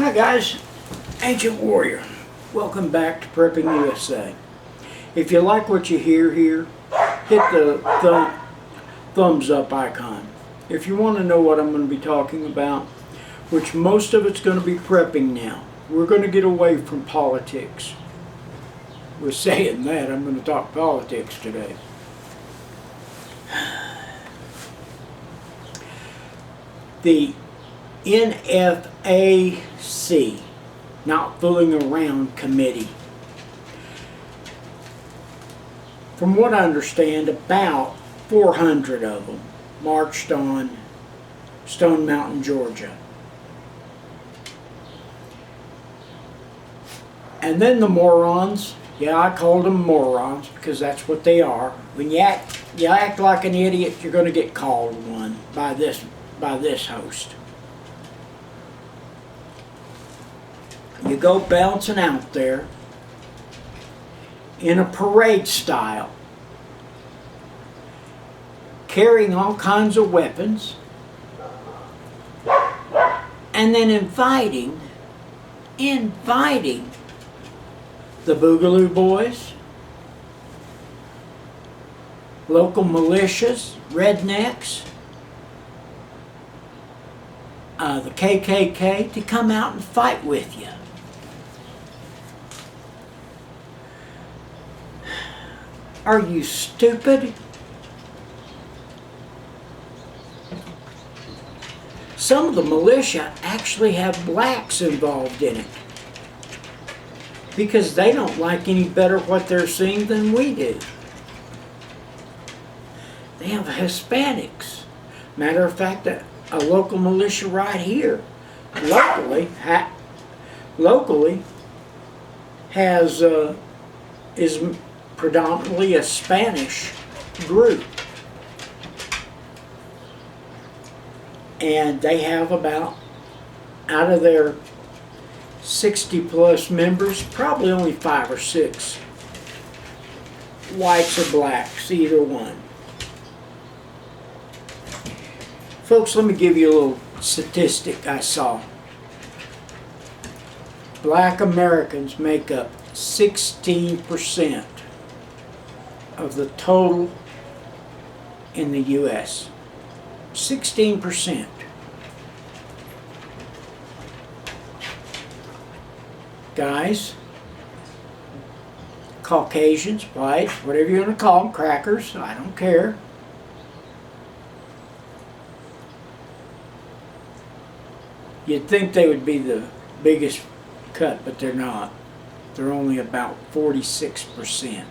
Hi guys, Ancient Warrior. Welcome back to Prepping USA. If you like what you hear here, hit the thumbs up icon. If you want to know what I'm going to be talking about, which most of it's going to be prepping now, we're going to get away from politics. With saying that, I'm going to talk politics today. The NFAC, Not Fooling Around Committee. From what I understand, about 400 of them marched on Stone Mountain, Georgia. And then the morons, yeah, I called them morons because that's what they are. When you act like an idiot, you're going to get called one by this host. You go bouncing out there in a parade style, carrying all kinds of weapons, and then inviting the Boogaloo Boys, local militias, rednecks, the KKK to come out and fight with you. Are you stupid? Some of the militia actually have blacks involved in it because they don't like any better what they're seeing than we do. They have Hispanics. Matter of fact, a local militia right here, locally has is predominantly a Spanish group, and they have about, out of their 60 plus members, probably only 5 or 6 whites or blacks, either one. Folks, let me give you a little statistic I saw. Black Americans make up 16% of the total in the U.S. 16%. Guys, Caucasians, whites, whatever you want to call them, crackers, I don't care. You'd think they would be the biggest cut, but they're not. They're only about 46%.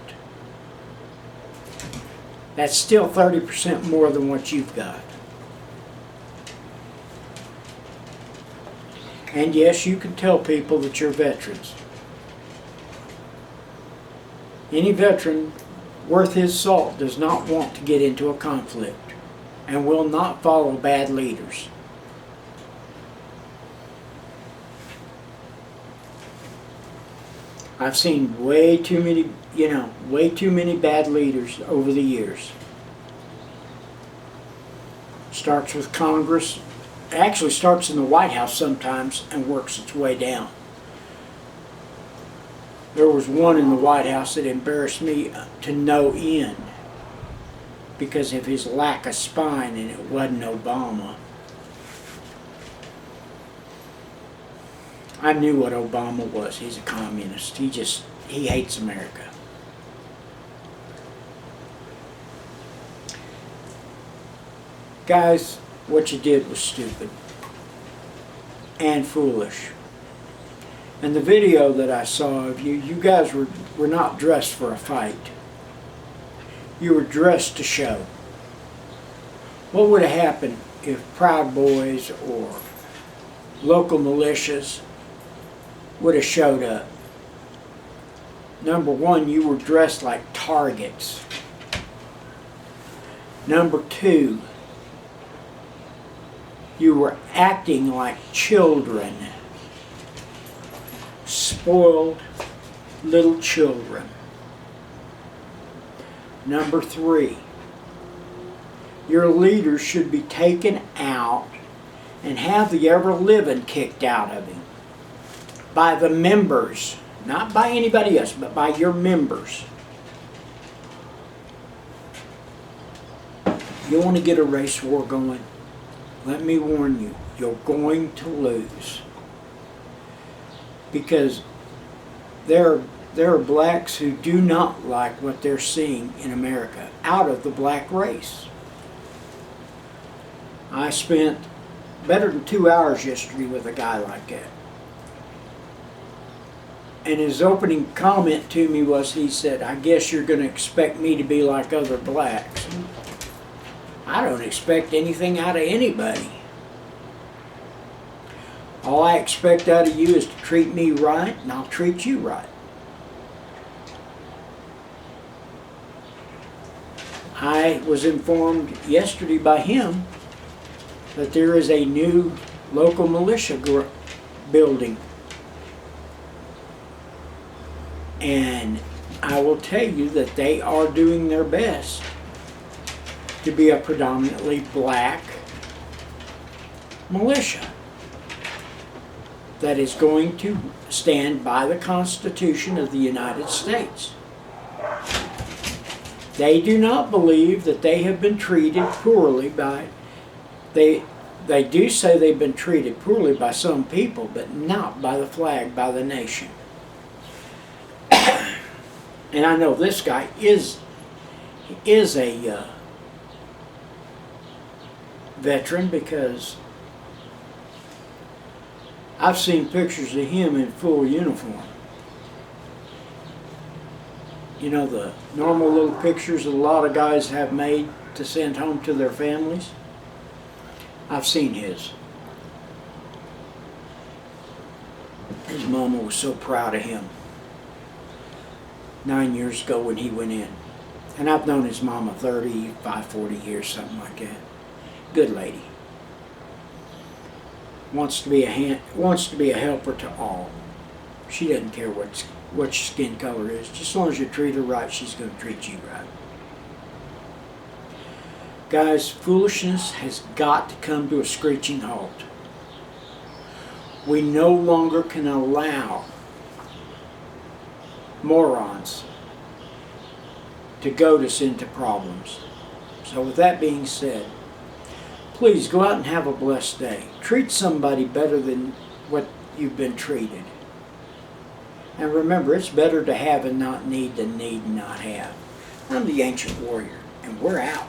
That's still 30% more than what you've got. And yes, you can tell people that you're veterans. Any veteran worth his salt does not want to get into a conflict and will not follow bad leaders. I've seen way too many bad leaders over the years. Starts with Congress, actually starts in the White House sometimes and works its way down. There was one in the White House that embarrassed me to no end because of his lack of spine, and it wasn't Obama. I knew what Obama was. He's a communist. He hates America. Guys, what you did was stupid and foolish. And the video that I saw of you, you guys were not dressed for a fight. You were dressed to show. What would have happened if Proud Boys or local militias would have showed up? Number one, you were dressed like targets. Number two, you were acting like children. Spoiled little children. Number three, your leaders should be taken out and have the ever-living kicked out of him. by the members, not by anybody else, but by your members. You want to get a race war going? Let me warn you, you're going to lose. Because there are blacks who do not like what they're seeing in America out of the black race. I spent better than 2 hours yesterday with a guy like that. And his opening comment to me was, he said, I guess you're going to expect me to be like other blacks. I don't expect anything out of anybody. All I expect out of you is to treat me right, and I'll treat you right. I was informed yesterday by him that there is a new local militia building. And I will tell you that they are doing their best to be a predominantly black militia that is going to stand by the Constitution of the United States. They do not believe that they have been treated poorly by, they do say they've been treated poorly by some people, but not by the flag, by the nation. And I know this guy is a veteran, because I've seen pictures of him in full uniform. You know, the normal little pictures that a lot of guys have made to send home to their families. I've seen his. His mama was so proud of him 9 years ago when he went in. And I've known his mama 35, 40 years, something like that. Good lady. Wants to be a helper to all. She doesn't care what your skin color is. Just as long as you treat her right, she's going to treat you right. Guys, foolishness has got to come to a screeching halt. We no longer can allow morons to goad us into problems. So with that being said, please go out and have a blessed day. Treat somebody better than what you've been treated. And remember, it's better to have and not need than need and not have. I'm the Ancient Warrior, and we're out.